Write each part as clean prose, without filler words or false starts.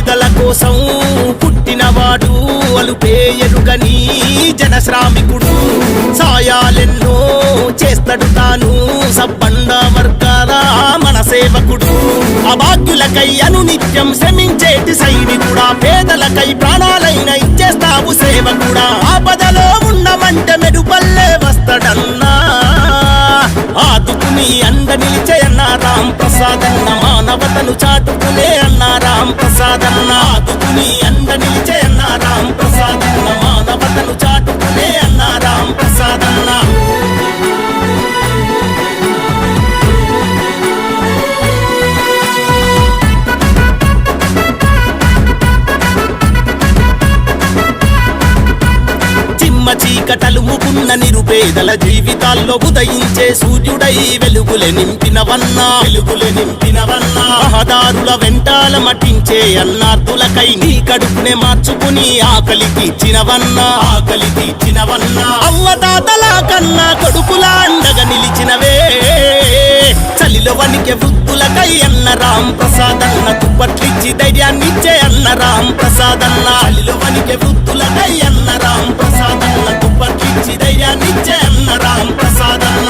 పేదల కోసం పుట్టినవాడు అలుపే ఎరుగని జనశ్రామికుడు సాయాలెన్నో చేస్తాడు తాను సబ్బండ వర్గాల మన సేవకుడు అభాగ్యులకై అనునిత్యం శ్రమించేటి సైనికుడా పేదలకై ప్రాణాలైన ఇచ్చేస్తావు సేవకుడా ఆపదలో ఉండమంటే మెరుపల్లే వస్తాడన్నా ఆదుకుని అండ నిలిచే అన్న రామ్ ప్రసాద్ అన్న మానవతను చాటుకునే అన్న రామ్ ప్రసాద్ అన్న ఆదుకుని అండ నిలిచే అన్న రామ్ ప్రసాద్ అన్న మానవతను చాటుకునే అన్న రామ్ ప్రసాద్ అన్న చీకటలు ముకున్న నిరుపేదల జీవితాల్లో ఉదయించే సూర్యుడై వెలుగులే నింపినవన్నా రహదారుల వెంటాల మటించే అన్నార్థులకై నీ కడుపునే మార్చుకుని ఆకలి తీర్చినవన్నా అవ్వదాతల కన్నా కొడుకులా అండగా నిలిచినవే చలిలో వణికే వృద్ధులకై అన్న రామ్ ప్రసాద్ అన్న దుప్పట్లిచ్చి ధైర్యాన్నిచ్చే అన్న రామ్ ప్రసాద్ అన్న చలిలో వణికే వృద్ధులకై అన్న రామ్ ప్రసాద్ అన్న దుప్పట్లిచ్చి ధైర్యాన్నిచ్చే అన్న రామ్ ప్రసాద్ అన్న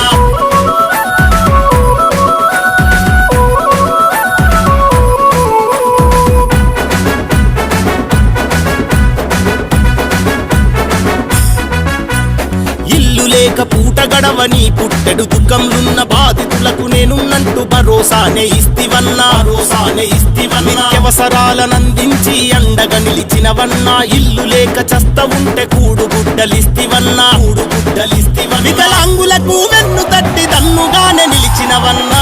లేక పూట గడవని పుట్టెడు దుఃఖంలున్న బాధితులకు నేనున్నంటూ భరోసానే ఇస్తివన్నా నిత్యవసరాలనందించి అండగా నిలిచినవన్నా ఇల్లు లేక చస్త ఉంటే కూడు గుడ్డలిస్తివన్నా వికలాంగులకు వెన్ను తట్టి దన్నుగానే నిలిచినవన్నా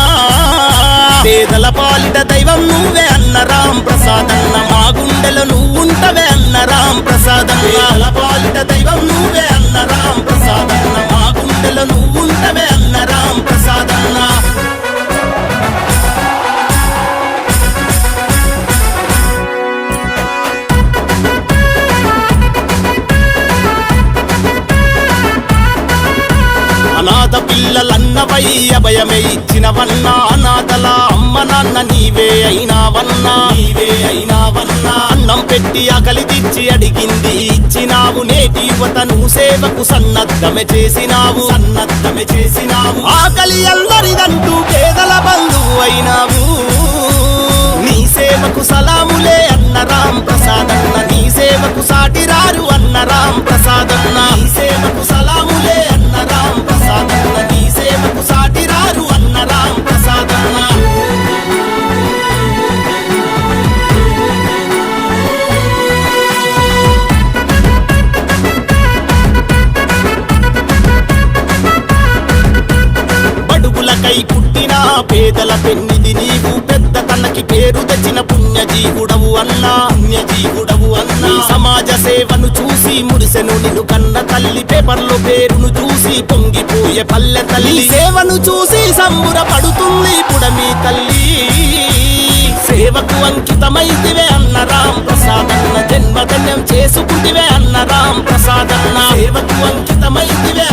పేదల పాలిట దైవం నువ్వే అన్న రామ్ ప్రసాద్ అన్న మా గుండెలో నువ్వుంటవే అన్న రామ్ ప్రసాద్ అన్న పేదల పాలిట దైవం నువ్వే అన్న రామ్ ప్రసాద్ అన్న మా గుండెలో నువ్వుంటవే అన్న రామ్ ప్రసాద్ అన్న అనాథ పిల్లలన్నవై అభయమే ఇచ్చినవన్నా అనాథల అమ్మ నాన్న నీవే అయినావన్నా అన్నం పెట్టి ఆకలి తీర్చి అడిగింది ఇచ్చినావు నేటి యువతను సేవకు సన్నద్ధమే చేసినావు ఆకలి అల్లరిదంటూ పేదల బంధువు అయినావు నీ సేవకు సలాములే అన్న రామ్ ప్రసాద్ అన్న నీ సేవకు సాటిరారు అన్న రామ్ ప్రసాద్ అన్న నీ సేవకు సలాములే అన్న రామ్ ప్రసాద్ అన్న నీ సేవకు సాటిరారు అన్న రామ్ ప్రసాద్ అన్న బడుగులకై పుట్టిన పేదల పెన్నిది నీవు పెద్ద తనకి పేరు తెచ్చిన పుణ్యజీవుడవు అన్నా సమాజ సేవను చూసి మురిసెను నిన్ను కన్న తల్లి పేపర్లో పేరును చూసి పొంగిపోయే పల్లె తల్లి సేవను చూసి సంబురపడుతుంది పుడమి తల్లి సేవకు అంకితమైతివే అన్న రామ్ ప్రసాద్ అన్న జన్మధన్యం చేసుకుంటివే అన్న రామ్ ప్రసాద్ అన్న సేవకు అంకితమైతివే